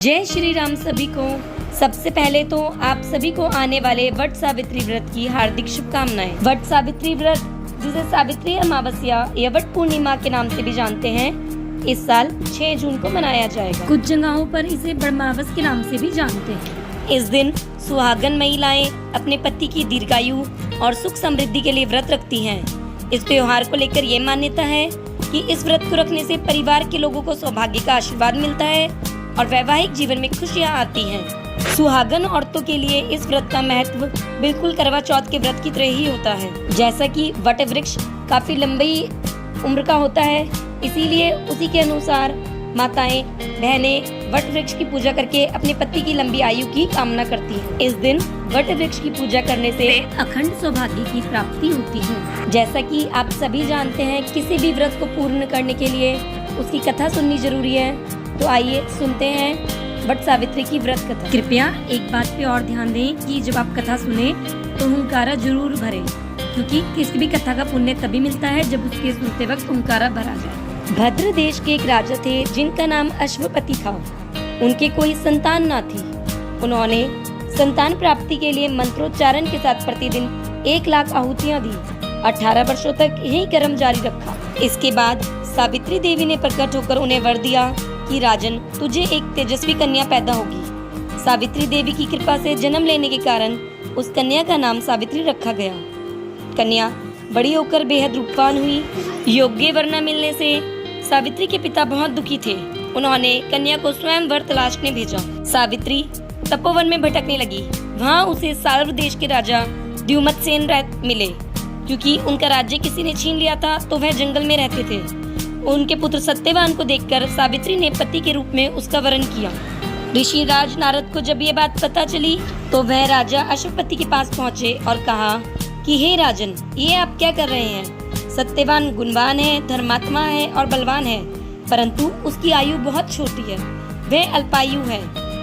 जय श्री राम सभी को। सबसे पहले तो आप सभी को आने वाले वट सावित्री व्रत की हार्दिक शुभकामनाएं। वट सावित्री व्रत, जिसे सावित्री अमावस्या या वट पूर्णिमा के नाम से भी जानते हैं, इस साल 6 जून को मनाया जाएगा। कुछ जगहों पर इसे ब्रह्मावस के नाम से भी जानते हैं। इस दिन सुहागन महिलाएं अपने पति की दीर्घायु और सुख समृद्धि के लिए व्रत रखती हैं। इस त्योहार को लेकर ये मान्यता है कि इस व्रत को रखने से परिवार के लोगों को सौभाग्य का आशीर्वाद मिलता है और वैवाहिक जीवन में खुशियां आती हैं। सुहागन औरतों के लिए इस व्रत का महत्व बिल्कुल करवा चौथ के व्रत की तरह ही होता है। जैसा कि वट वृक्ष काफी लंबी उम्र का होता है, इसीलिए उसी के अनुसार माताएं बहनें वट वृक्ष की पूजा करके अपने पति की लंबी आयु की कामना करती हैं। इस दिन वट वृक्ष की पूजा करने से अखंड सौभाग्य की प्राप्ति होती है। जैसा कि आप सभी जानते हैं, किसी भी व्रत को पूर्ण करने के लिए उसकी कथा सुननी जरूरी है। तो आइए सुनते हैं वट सावित्री की व्रत कथा। कृपया एक बात पे और ध्यान दें कि जब आप कथा सुने तो हुंकारा जरूर भरें, क्योंकि किसी भी कथा का पुण्य तभी मिलता है जब उसके सुनते वक्त हुंकारा भरा जाए। भद्र देश के एक राजा थे जिनका नाम अश्वपति था। उनके कोई संतान न थी। उन्होंने संतान प्राप्ति के लिए मंत्रोच्चारण के साथ प्रतिदिन 1 लाख आहुतियाँ दी। 18 वर्षों तक यही कर्म जारी रखा। इसके बाद सावित्री देवी ने प्रकट होकर उन्हें वर दिया कि राजन, तुझे एक तेजस्वी कन्या पैदा होगी। सावित्री देवी की कृपा से जन्म लेने के कारण उस कन्या का नाम सावित्री रखा गया। कन्या बड़ी होकर बेहद रूपवान हुई। योग्य वर न मिलने से सावित्री के पिता बहुत दुखी थे। उन्होंने कन्या को स्वयं वर तलाशने भेजा। सावित्री तपोवन में भटकने लगी। वहाँ उसे साल्व देश के राजा द्युमत्सेन मिले। क्योंकि उनका राज्य किसी ने छीन लिया था, तो वह जंगल में रहते थे। उनके पुत्र सत्यवान को देखकर सावित्री ने पति के रूप में उसका वरण किया। ऋषि राज नारद को जब ये बात पता चली तो वह राजा अश्वपति के पास पहुँचे और कहा कि हे राजन, ये आप क्या कर रहे हैं? सत्यवान गुणवान है, धर्मात्मा है और बलवान है, परंतु उसकी आयु बहुत छोटी है। वह अल्पायु है।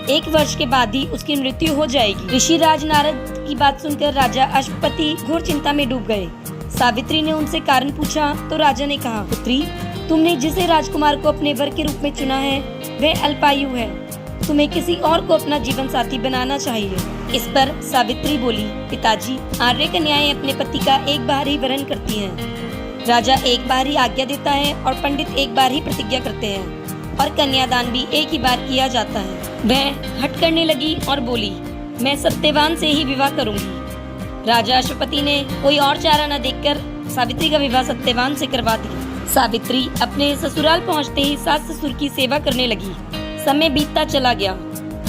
1 वर्ष के बाद ही उसकी मृत्यु हो जाएगी। ऋषि राज नारद की बात सुनकर राजा अश्वपति घोर चिंता में डूब गए। सावित्री ने उनसे कारण पूछा तो राजा ने कहा, पुत्री, तुमने जिसे राजकुमार को अपने वर के रूप में चुना है वह अल्पायु है। तुम्हें किसी और को अपना जीवन साथी बनाना चाहिए। इस पर सावित्री बोली, पिताजी, आर्य कन्याएं अपने पति का 1 बार ही वरण करती हैं। राजा 1 बार ही आज्ञा देता है और पंडित 1 बार ही प्रतिज्ञा करते हैं और कन्यादान भी 1 ही बार किया जाता है। वह हट करने लगी और बोली, मैं सत्यवान से ही विवाह करूंगी। राजा अश्वपति ने कोई और चारा न देखकर सावित्री का विवाह सत्यवान से करवा दिया। सावित्री अपने ससुराल पहुंचते ही सास ससुर की सेवा करने लगी। समय बीतता चला गया।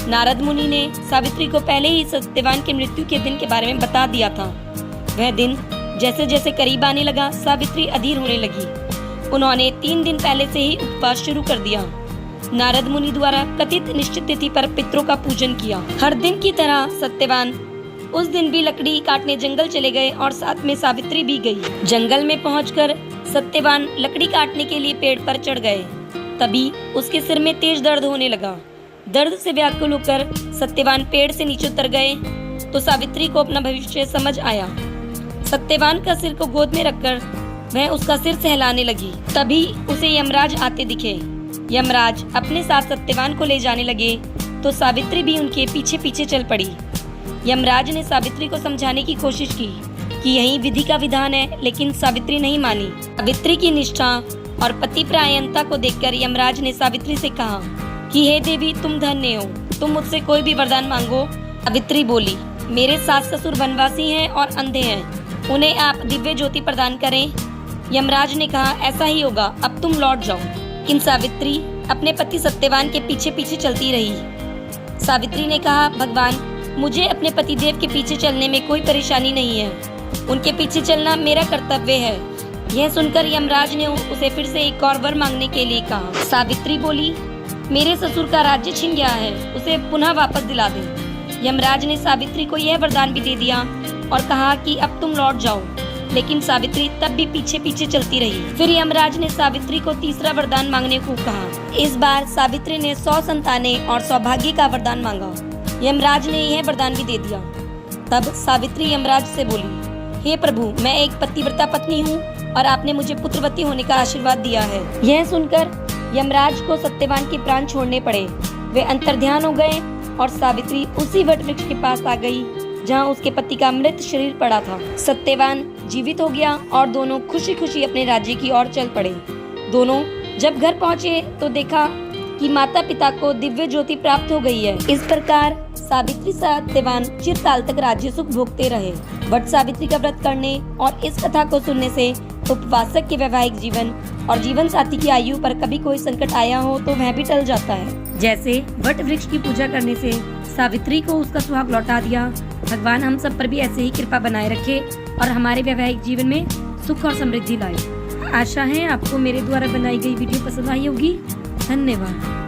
नारद मुनि ने सावित्री को पहले ही सत्यवान की मृत्यु के दिन के बारे में बता दिया था। वह दिन जैसे जैसे करीब आने लगा, सावित्री अधीर होने लगी। उन्होंने 3 दिन पहले से ही उपवास शुरू कर दिया। नारद मुनि द्वारा कथित निश्चित तिथि पर पितरों का पूजन किया। हर दिन की तरह सत्यवान उस दिन भी लकड़ी काटने जंगल चले गए और साथ में सावित्री भी गई। जंगल में पहुंचकर सत्यवान लकड़ी काटने के लिए पेड़ पर चढ़ गए। तभी उसके सिर में तेज दर्द होने लगा। दर्द से व्याकुल होकर सत्यवान पेड़ से नीचे उतर गए तो सावित्री को अपना भविष्य समझ आया। सत्यवान का सिर को गोद में रखकर वह उसका सिर सहलाने लगी। तभी उसे यमराज आते दिखे। यमराज अपने साथ सत्यवान को ले जाने लगे तो सावित्री भी उनके पीछे पीछे चल पड़ी। यमराज ने सावित्री को समझाने की कोशिश की कि यही विधि का विधान है, लेकिन सावित्री नहीं मानी। सावित्री की निष्ठा और पतिपरायणता को देखकर यमराज ने सावित्री से कहा कि हे देवी, तुम धन्य हो, तुम मुझसे कोई भी वरदान मांगो। सावित्री बोली, मेरे सास ससुर वनवासी हैं और अंधे हैं, उन्हें आप दिव्य ज्योति प्रदान करें। यमराज ने कहा, ऐसा ही होगा, अब तुम लौट जाओ। लेकिन सावित्री अपने पति सत्यवान के पीछे पीछे चलती रही। सावित्री ने कहा, भगवान, मुझे अपने पतिदेव के पीछे चलने में कोई परेशानी नहीं है, उनके पीछे चलना मेरा कर्तव्य है। यह सुनकर यमराज ने उसे फिर से एक और वर मांगने के लिए कहा। सावित्री बोली, मेरे ससुर का राज्य छिन गया है, उसे पुनः वापस दिला दे। यमराज ने सावित्री को यह वरदान भी दे दिया और कहा कि अब तुम लौट जाओ। लेकिन सावित्री तब भी पीछे पीछे चलती रही। फिर यमराज ने सावित्री को तीसरा वरदान मांगने को कहा। इस बार सावित्री ने 100 संतानें और सौभाग्य का वरदान मांगा। यमराज ने यह वरदान भी दे दिया। तब सावित्री यमराज से बोली, हे प्रभु, मैं एक पतिव्रता पत्नी हूँ और आपने मुझे पुत्रवती होने का आशीर्वाद दिया है। यह सुनकर यमराज को सत्यवान के प्राण छोड़ने पड़े। वे अंतर्ध्यान हो गए और सावित्री उसी वट वृक्ष के पास आ गई जहाँ उसके पति का मृत शरीर पड़ा था। सत्यवान जीवित हो गया और दोनों खुशी खुशी अपने राज्य की ओर चल पड़े। दोनों जब घर पहुँचे तो देखा कि माता पिता को दिव्य ज्योति प्राप्त हो गई है। इस प्रकार सावित्री सत्यवान चिरकाल तक राज्य सुख भोगते रहे। वट सावित्री का व्रत करने और इस कथा को सुनने से उपवासक के वैवाहिक जीवन और जीवन साथी की आयु पर कभी कोई संकट आया हो तो वह भी टल जाता है। जैसे वट वृक्ष की पूजा करने से सावित्री को उसका सुहाग लौटा दिया। भगवान हम सब पर भी ऐसे ही कृपा बनाए रखे और हमारे वैवाहिक जीवन में सुख और समृद्धि लाए। आशा है आपको मेरे द्वारा बनाई गई वीडियो पसंद आई होगी। धन्यवाद।